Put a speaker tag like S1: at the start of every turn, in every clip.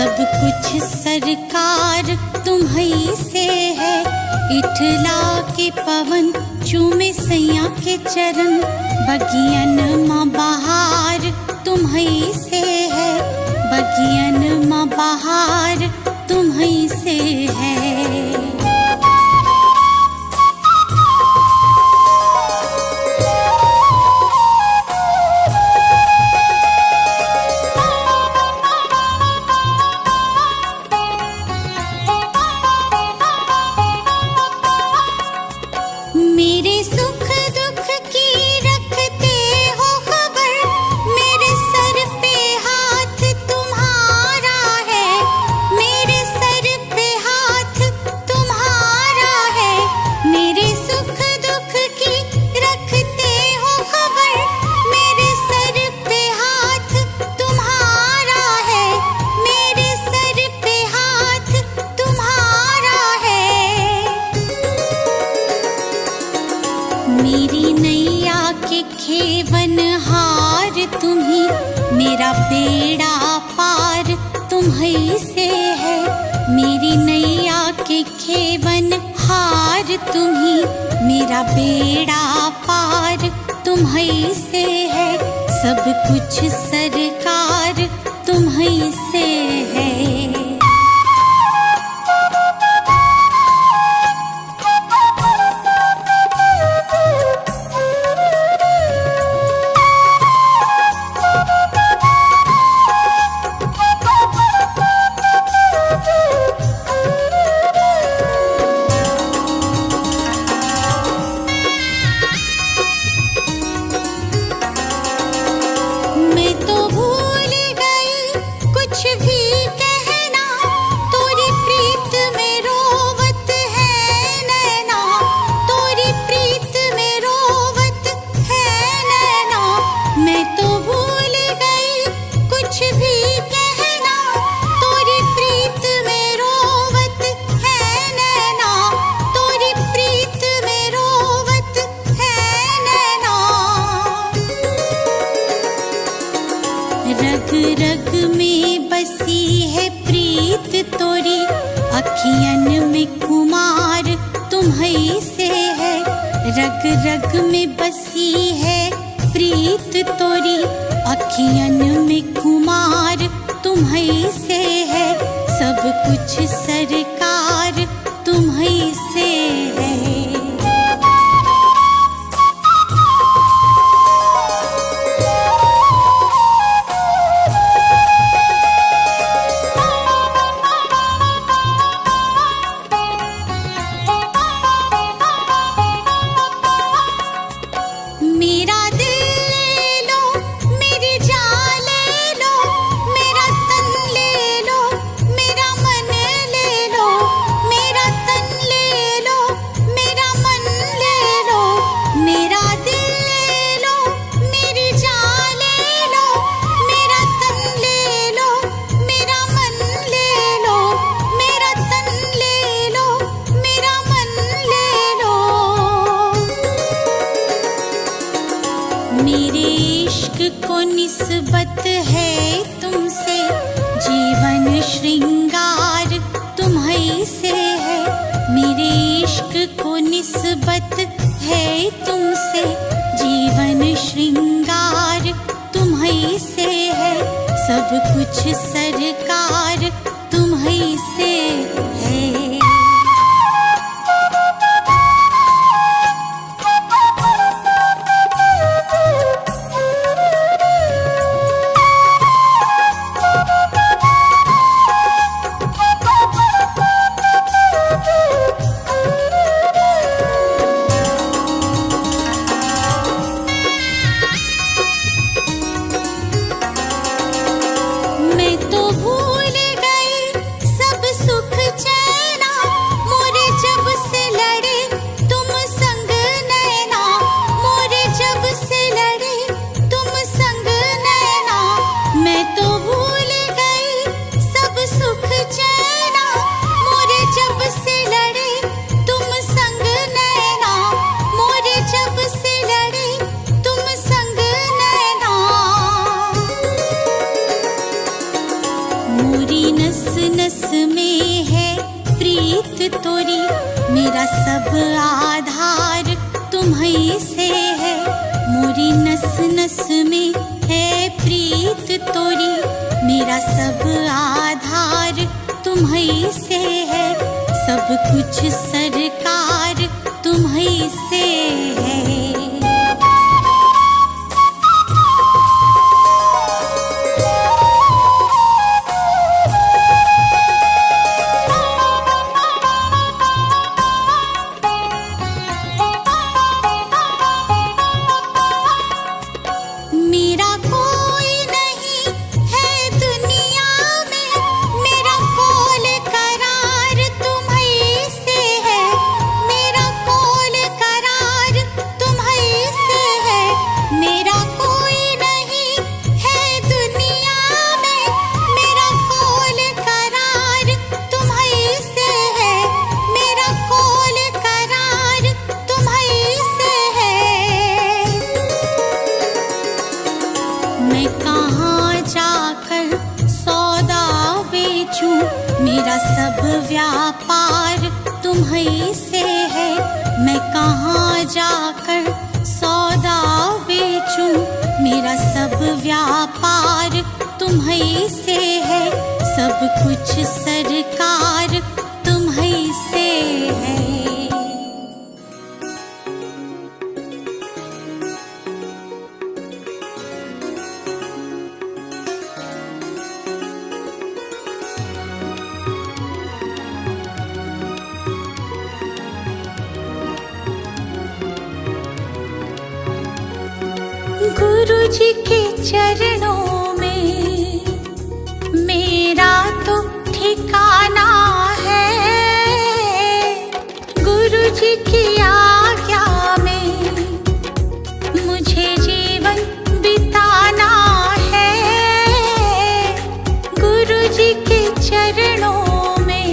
S1: सब कुछ सरकार तुम्हीं से है। इठला के पवन चूमे सैया के चरण, बगियन माँ बहार तुम्हीं से है। बगियन माँ बहार तुम्हीं से है। मेरे सुख दुख की रखते हो खबर, मेरे सर पे हाथ तुम्हारा है। मेरे सर पे हाथ तुम्हारा है। मेरे सुख दुख की रखते हो खबर, मेरे सर पे हाथ तुम्हारा है। मेरे सर पे हाथ तुम्हारा है। मेरी नैया के खेवन हार तुम्हीं, मेरा बेड़ा पार तुम्हीं से है। मेरी नैया के खेवन हार तुम्हीं, मेरा बेड़ा पार तुम्हीं से है। सब कुछ सरकार तुम्हीं से है। मैं तो भूल गई कुछ भी कहना, तोरी प्रीत में रोवत है नैना। तोरी प्रीत में रोवत है नैना। मैं तो भूल गई कुछ भी कहना, तोरी प्रीत में रोवत है नैना। तोरी प्रीत में रोवत है नैना। रग रग में बसी है प्रीत तोरी, अखियन में कुमार तुम्हीं से है। रग रग में बसी है प्रीत तोरी, अखियन में कुमार तुम्हीं से है। सब कुछ सरकार तुम्हीं से है। मेरा दिल ले लो, मेरी जान ले लो, मेरा तन ले लो, मेरा मन ले लो। मेरा तन ले लो, मेरा मन ले लो। मेरा दिल ले लो, मेरी जान ले लो, मेरा तन ले लो, मेरा मन ले लो। मेरा तन ले लो, मेरा मन ले लो। मेरे इश्क को निस्बत है तुमसे, जीवन श्रृंगार तुम्हीं से है। मेरे इश्क को निस्बत है तुमसे, जीवन श्रृंगार तुम्हीं से है। सब कुछ सरकार तुम्हीं से है। मैं तो भूल मोरी नस नस में है प्रीत तोरी, मेरा सब आधार तुम्हीं से है। मोरी नस नस में है प्रीत तोरी, मेरा सब आधार तुम्हीं से है। सब कुछ सरकार तुम्हीं से है। मेरा कोई नहीं है दुनिया में, मेरा कोल करार तुम्हीं से है। मेरा कोल करार तुम्हीं से है। मेरा कोई नहीं है दुनिया में, मेरा कोल करार तुम्हीं से है। मेरा कोल करार तुम्हीं से है। मैं कहाँ जाकर सौदा बेचूं, मेरा सब व्यापार तुम्हीं से है। मैं कहाँ जाकर सौदा बेचूं, मेरा सब व्यापार तुम्हीं से है। सब कुछ सरकार तुम्हीं से है। गुरु जी के चरणों में मेरा तो ठिकाना है। गुरु जी की आज्ञा में मुझे जीवन बिताना है। गुरु जी के चरणों में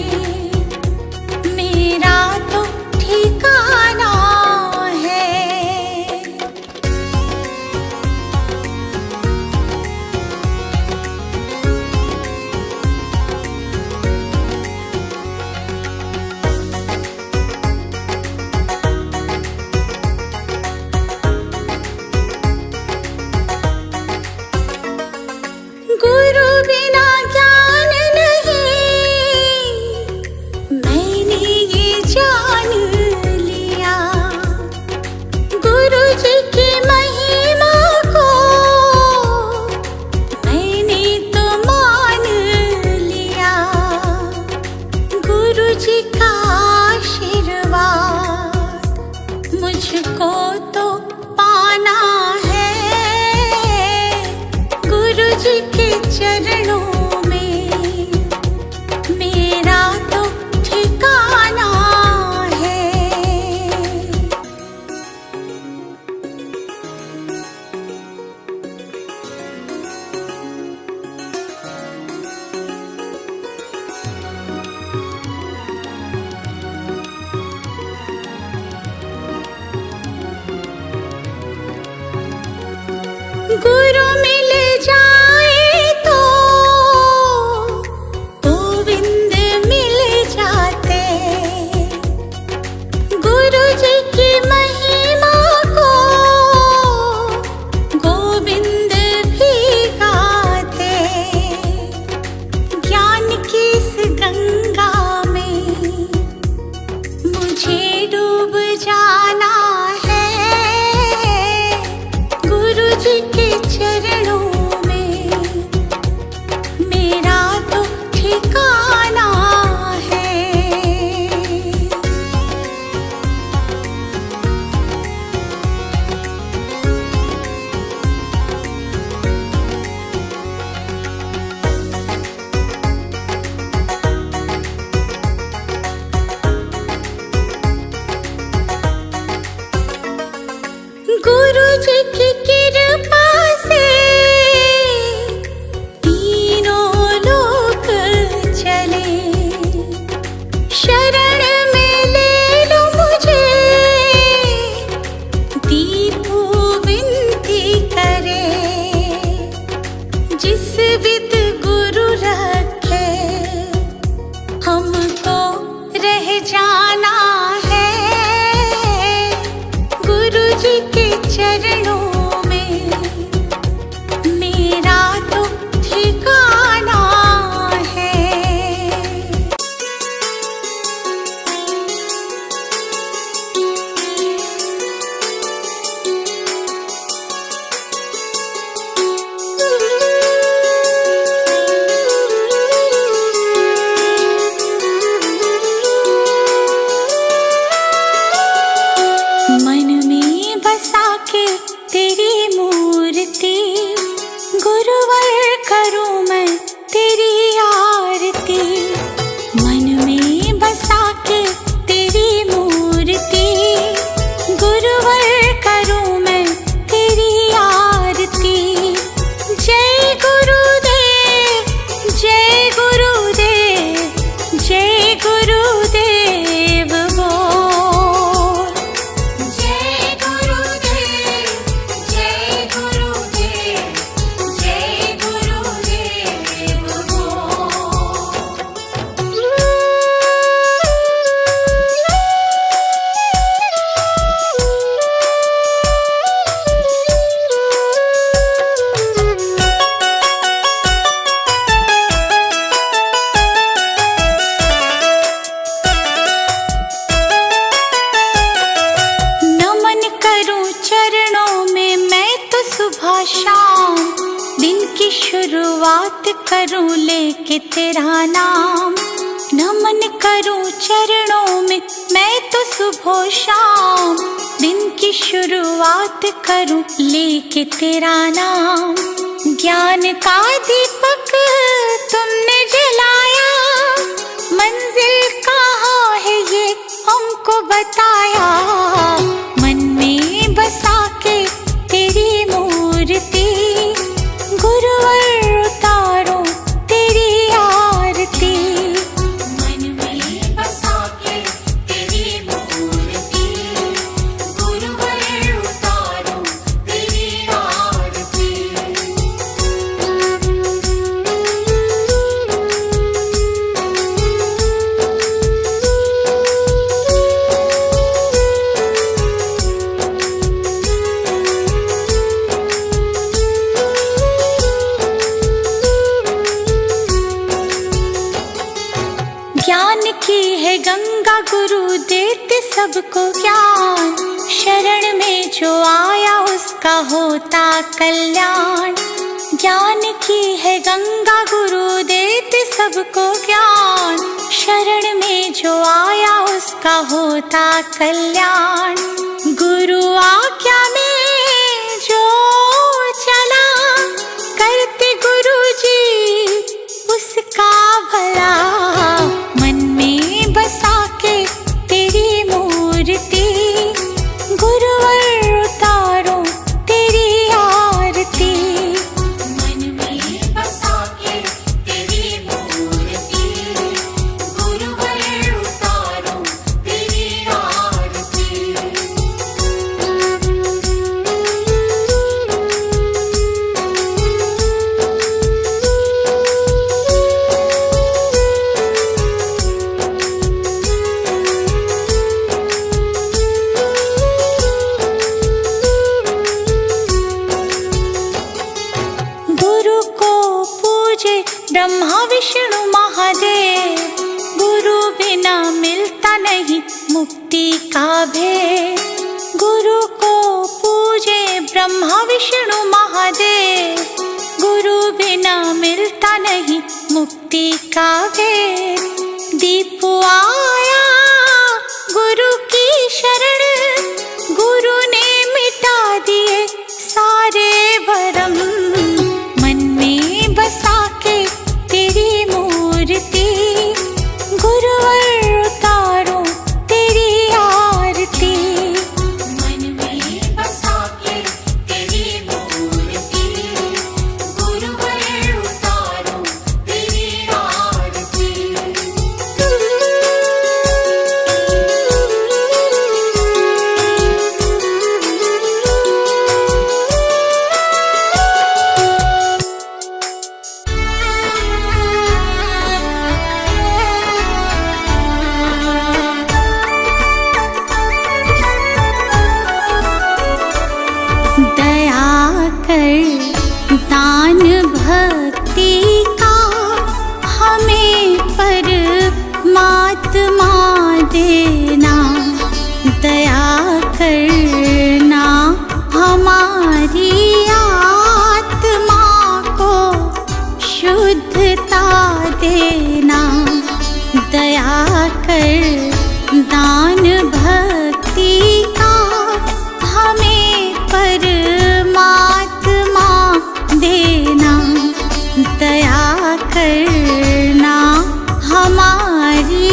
S1: मेरा तो ठिकाना है। गुरु बिना ज्ञान नहीं, मैंने ये जान लिया। गुरु जी की महिमा को मैंने तो मान लिया। गुरु जी का आशीर्वाद मुझको तो पाना है। गुरु जी के चरणों में मेरा तो ठिकाना है। गुरु मिल जाए तो गोविंद मिल जाते। गुरु जी की महिमा को गोविंद भी गाते। ज्ञान की इस गंगा में मुझे डूब जाना है। गुरु जी के चरणों जय गुरुदेव बोल। जय गुरुदेव, जय गुरुदेव, जय गुरुदेव बोल। नमन करूं चरणों में मैं तो सुबह शाम, दिन की शुरुआत करूं लेके तेरा नाम। नमन करूं चरणों में मैं तो सुबह शाम, दिन की शुरुआत करूं लेके तेरा नाम। ज्ञान का दीपक तुमने जलाया, मंजिल कहाँ है ये हमको बताया। मन में बसा के तेरी मूर्ति, गुरुवर उतारो तेरी आरती। मन में बसा के तेरी मूर्ति, गुरुवर उतारो तेरी आरती। ज्ञान की है गंगा गुरु देते सबको ज्ञान, शरण में जो आया उसका होता कल्याण। ज्ञान की है गंगा गुरु देते सबको ज्ञान, शरण में जो आया उसका होता कल्याण। गुरु आज्ञा में जो चला, करते गुरु जी उसका भला। मन में बसा के तेरी मूर्ति, गुरुवर उतारो तेरी आरती। मन में बसा के तेरी मूर्ति, गुरुवर उतारो तेरी आरती। गुरु को पूजे ब्रह्मा विष्णु महादेव, गुरु बिना मिलता नहीं मुक्ति का भेद। गुरु को पूजे ब्रह्मा विष्णु महादेव, गुरु बिना मिलता नहीं मुक्ति का भेद। दीप आया गुरु की शरण, गुरु ने मिटा दिए सारे भरम। मन में बसा के तेरी मूर्ति, गुरुवर उतारो तेरी आरती। मन में बसा के तेरी मूर्ति, गुरुवर उतारो तेरी आरती। दया कर दान भक्ति का हमें परमात्मा देना। दया करना हमारी आत्मा को शुद्धता देना। दया कर दान भक्ति का हमें परमात्मा देना। दया करना हमारी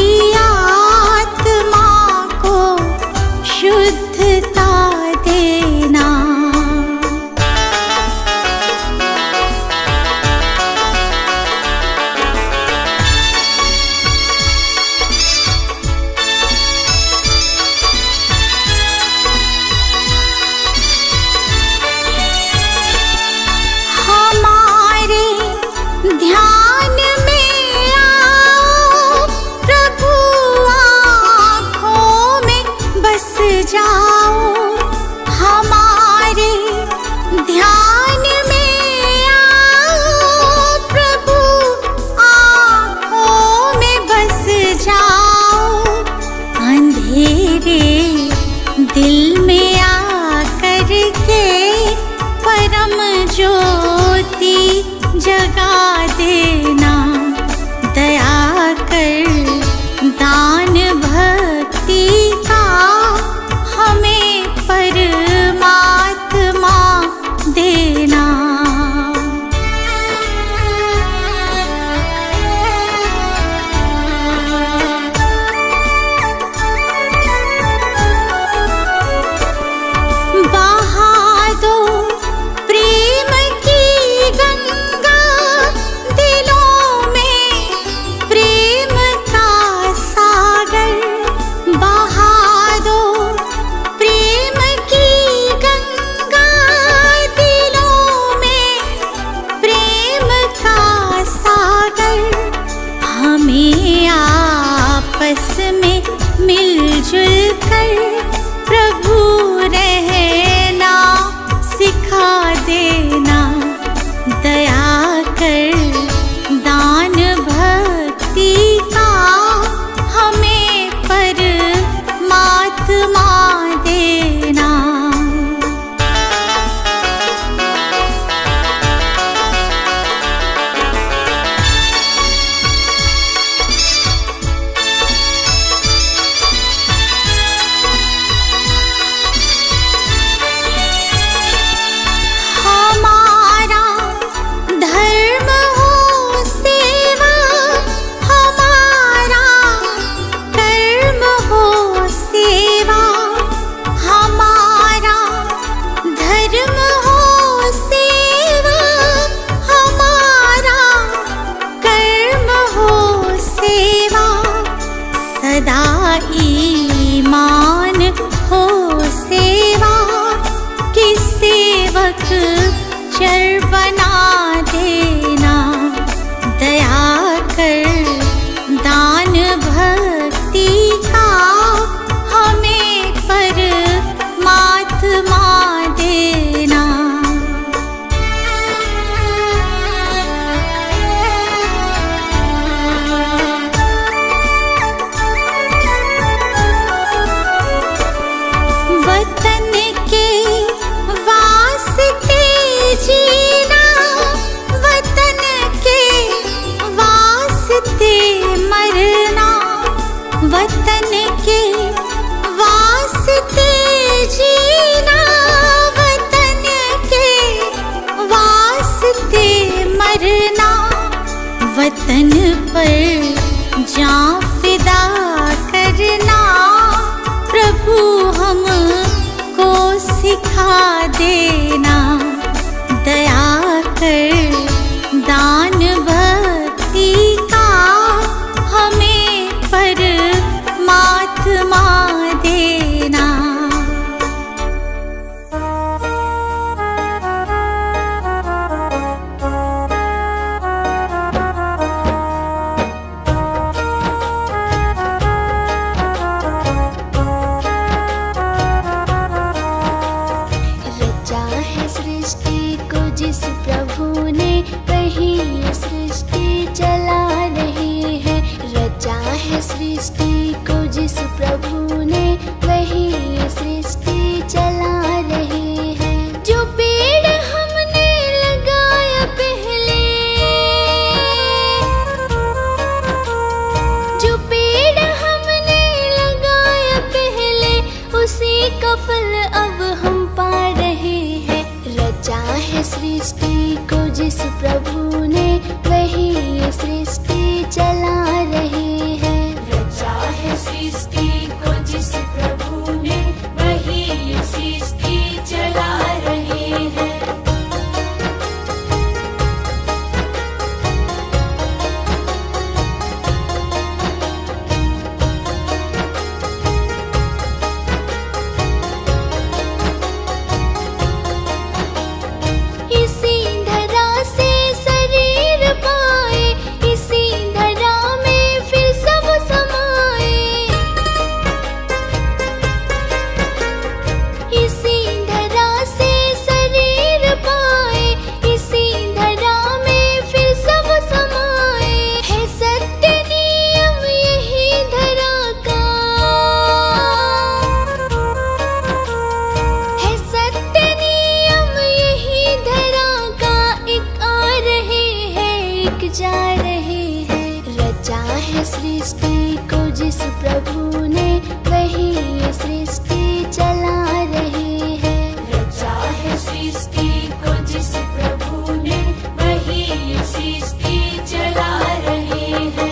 S1: आपस में मिलजुल कर प्रभु रहना सिखा देना। दया कर दान भक्ति का हमें परमात्मा देना। ईमान हो सेवा की सेवक चर बना देना। दया कर दान भक्ति का हमें परमात्मा देना। वतन के वास्ते जीना, वतन के वास्ते मरना। वतन के वास्ते जीना, वतन के वास्ते मरना। वतन पर जान फिदा करना प्रभु हमको सिखा देना। दया कर दान भक्ति का हमें परमात्मा देना।
S2: जिस प्रभु ने वही सृष्टि चला रही है। रचा है सृष्टि को जिस प्रभु ने वही सृष्टि चला रही है। जो पेड़ हमने लगाया पहले, जो पेड़ हमने लगाया पहले, उसी का फल अब हम पा रहे हैं। रचा है सृष्टि को जिस प्रभु ने वही सृष्टि चला रही है।
S3: रचा है सृष्टि को जिस प्रभु ने वही सृष्टि चला रही है।
S2: इसी धरा से शरीर पाए, इसी धरा में फिर सब समाए। इसी धरा से शरीर पाए, इसी धरा में फिर सब समाए। है सत्य नियम यही धरा का, है सत्य नियम यही धरा का। एक आ रहे हैं, एक जा रहे हैं। रचा है सृष्टि को जिस प्रभु ने वही सृष्टि चला रही है।
S3: रचा है सृष्टि को जिस प्रभु ने वही सृष्टि चला रही है।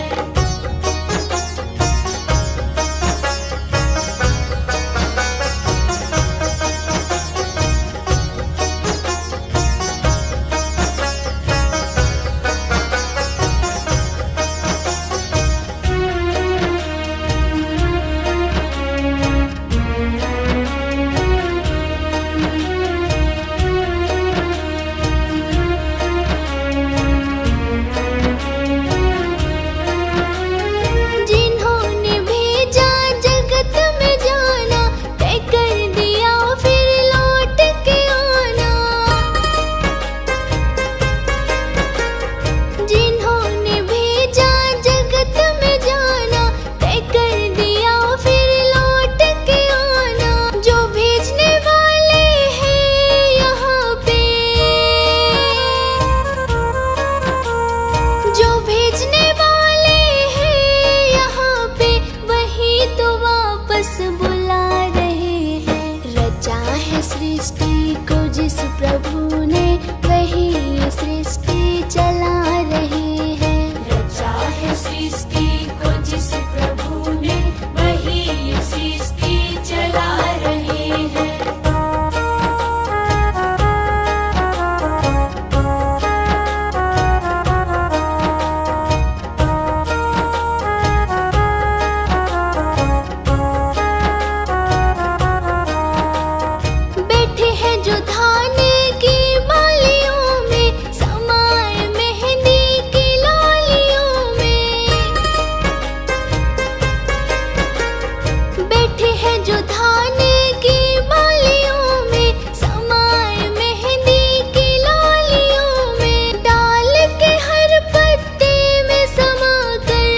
S3: सृष्टि को जिस प्रभु ने वही ये सृष्टि चला रहे हैं।
S2: बैठे हैं जो धान की बालियों में, समाए मेहंदी की लालियों में। बैठे हैं जो धान की बालियों में, समाए मेहंदी की लालियों में। डाल के हर पत्ते में समा कर,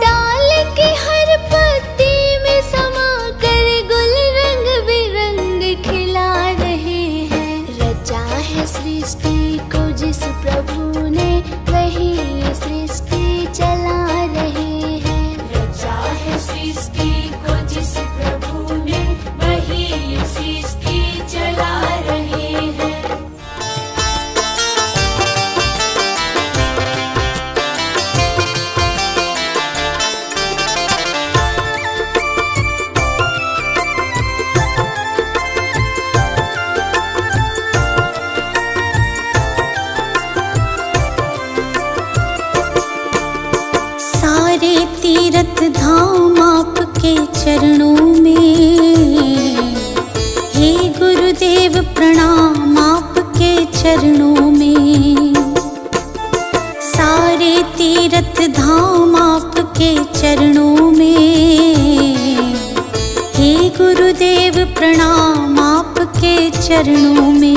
S2: डाल के हर पत्ते में समा कर गुल रंग बिरंग खिला रहे हैं। रचा है सृष्टि को जिस प्रभु ने वही ये सृष्टि चला रहे हैं।
S3: रचा है सृष्टि को जिस प्रभु ने वही ये सृष्टि चला रहे हैं।
S1: सारे तीर्थ धाम आपके चरणों में, हे गुरुदेव प्रणाम आपके चरणों में। सारे तीर्थ धाम आपके चरणों में, हे गुरुदेव प्रणाम आपके चरणों में।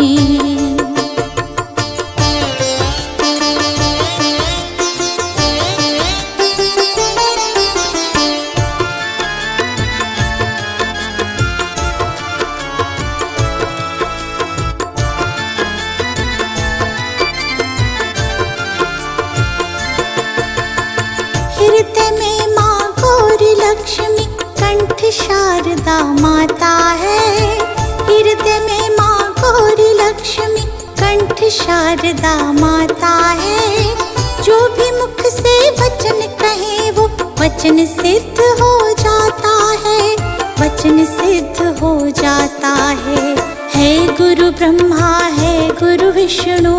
S1: हृदय में माँ गौरी लक्ष्मी कंठ शारदा माता है। हृदय में माँ गौरी लक्ष्मी कंठ शारदा माता है। जो भी मुख से वचन कहे वो वचन सिद्ध हो जाता है, वचन सिद्ध हो जाता है। है गुरु ब्रह्मा है गुरु विष्णु,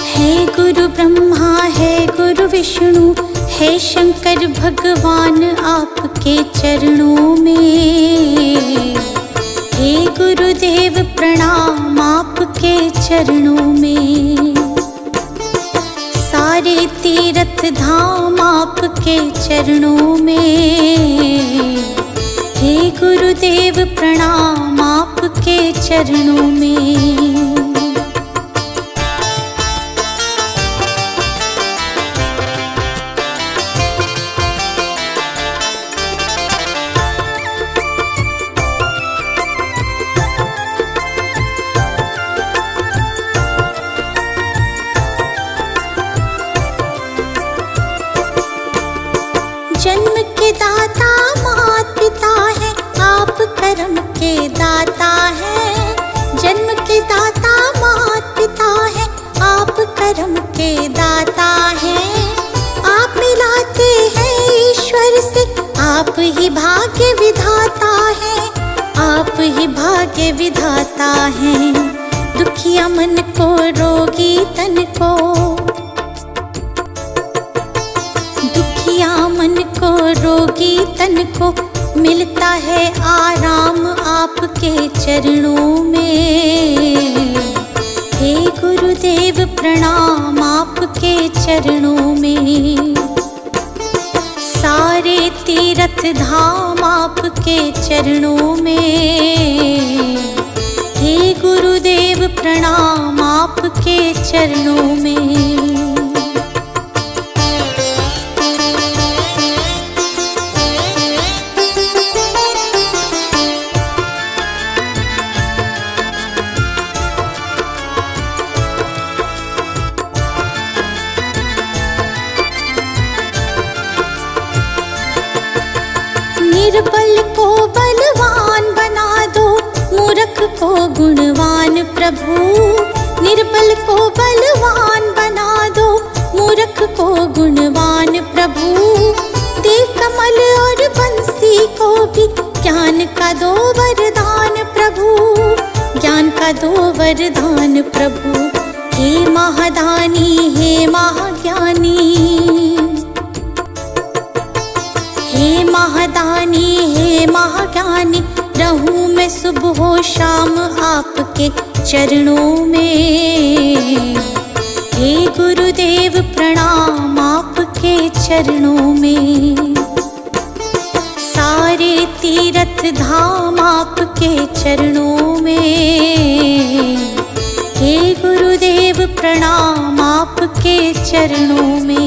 S1: है गुरु ब्रह्मा है गुरु विष्णु, है शंकर भगवान आपके चरणों में। हे गुरुदेव प्रणाम आपके चरणों में। सारे तीर्थ धाम आपके चरणों में, हे गुरुदेव प्रणाम आपके चरणों में। जन्म के दाता मात पिता है, आप कर्म के दाता है। जन्म के दाता मात पिता है, आप कर्म के दाता है। आप मिलाते हैं ईश्वर से, आप ही भाग्य विधाता है, आप ही भाग्य विधाता है। दुखिया मन को रोगी तन को, दुखिया मन को रोगी तन को मिलता है आराम आपके चरणों में। हे गुरुदेव प्रणाम आपके चरणों में। सारे तीर्थ धाम आपके चरणों में, हे गुरुदेव प्रणाम आपके चरणों में। निर्बल को बलवान बना दो, मूर्ख को गुणवान प्रभु। का दो वरदान प्रभु, ज्ञान का दो वरदान प्रभु। हे महादानी हे महाज्ञानी, हे महादानी हे महाज्ञानी, रहूं मैं सुबह शाम आपके चरणों में। हे गुरुदेव प्रणाम आपके चरणों में, सारे तीर्थ धाम आपके चरणों में। हे गुरुदेव प्रणाम आपके चरणों में।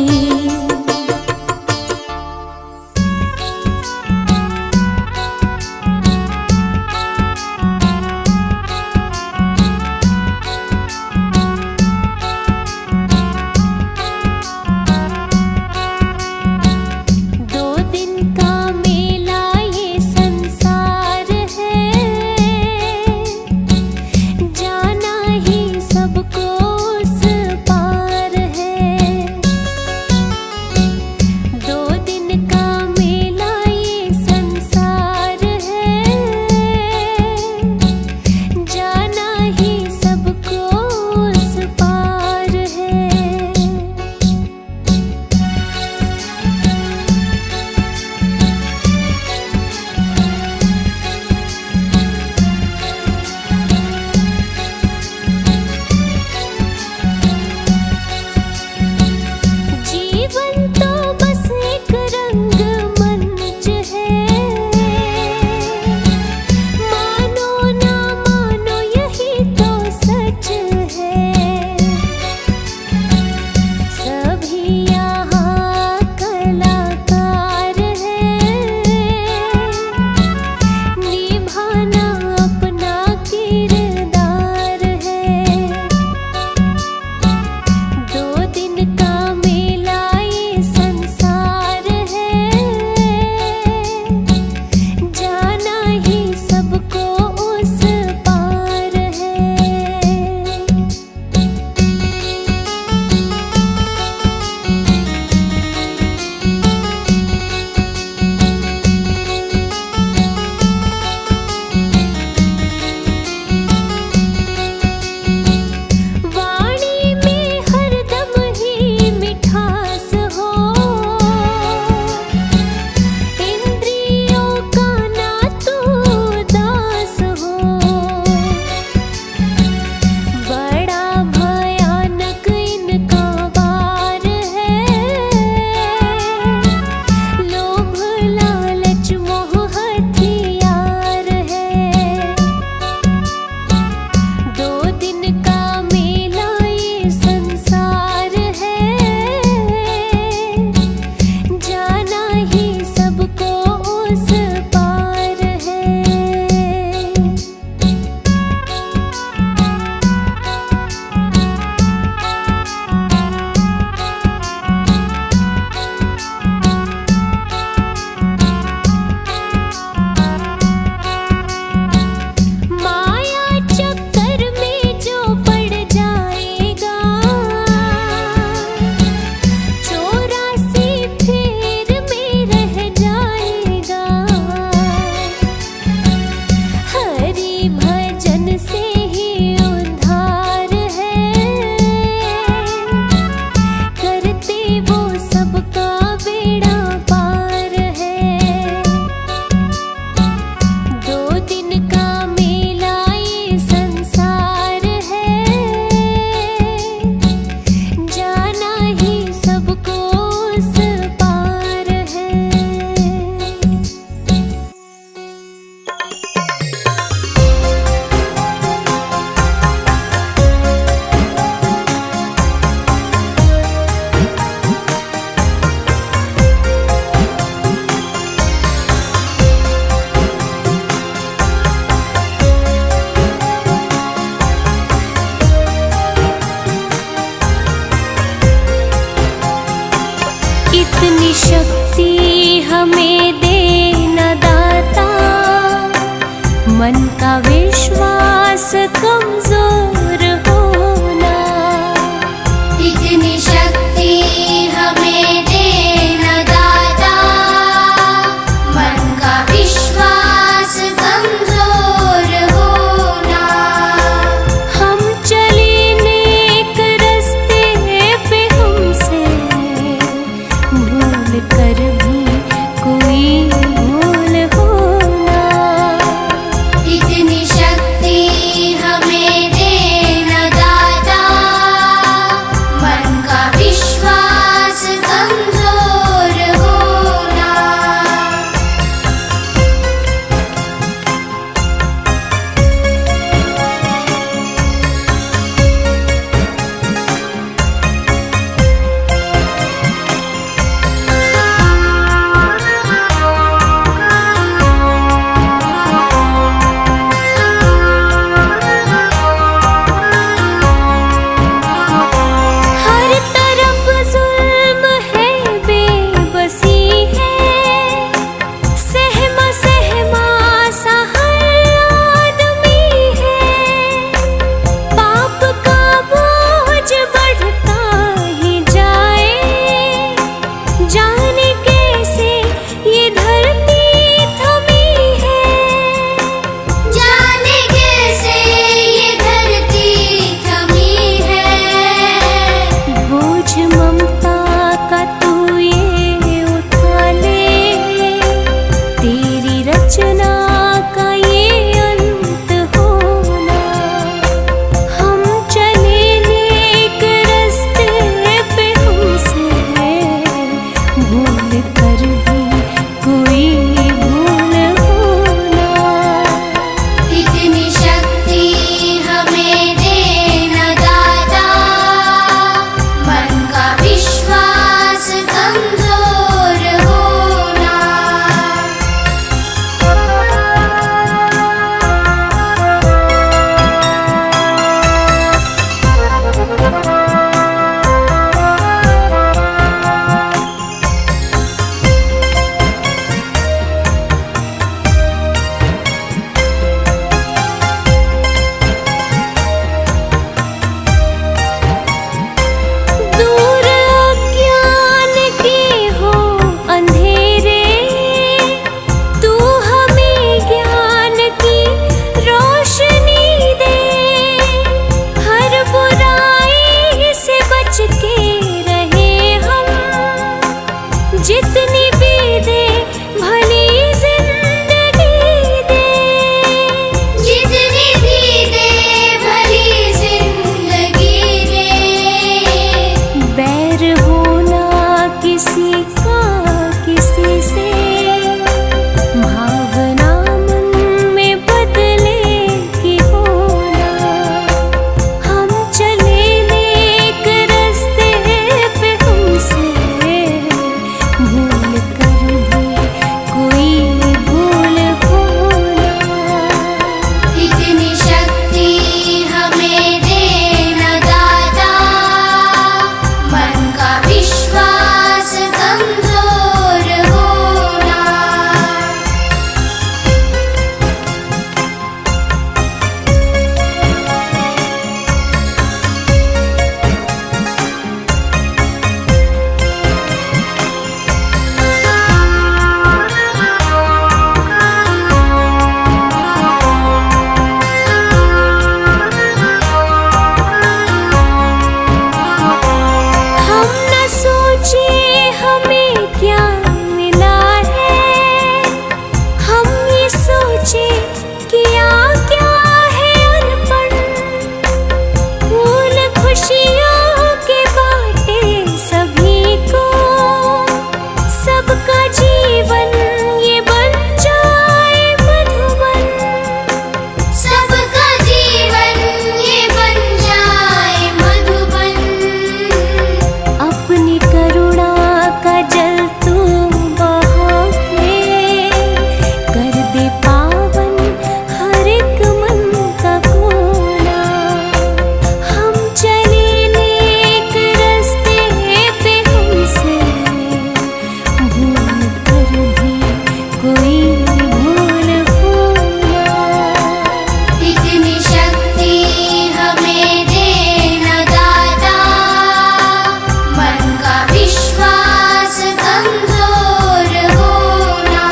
S2: खुशियों के बाटे सभी को, सबका जीवन ये बन जाए मधुबन,
S3: सबका जीवन ये बन जाए मधुबन।
S2: अपनी करुणा का जल तू बहा के कर दे पावन हर एक मन का कोना। हम चले नेक रस्ते पे, हमसे भूल कर भी कोई भूल होना।
S3: इतनी शक्ति हमें देना दाता, मन का विश्वास कमजोर होना।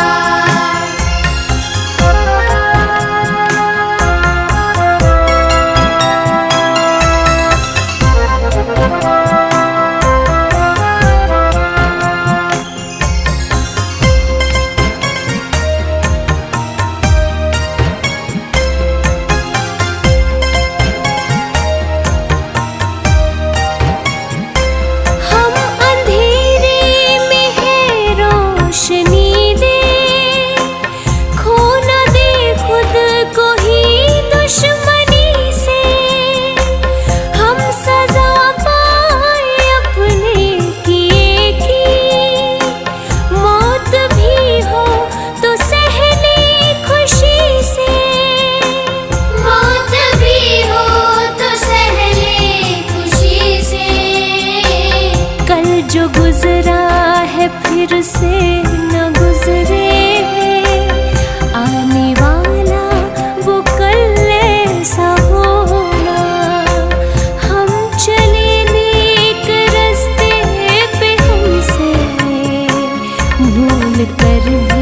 S2: हम अंधेरे में है रोशनी दे, खो न दे खुद को ही दुश्मनी से। हम सजा पाए अपने किए की, मौत भी हो तो सह ले खुशी से।
S3: मौत भी हो तो सह ले खुशी से।
S2: कल जो गुजरा है फिर से न गुजरे, आने वाला वो कल ऐसा होना। हम चले नेक रस्ते पे, हमसे भूल कर भी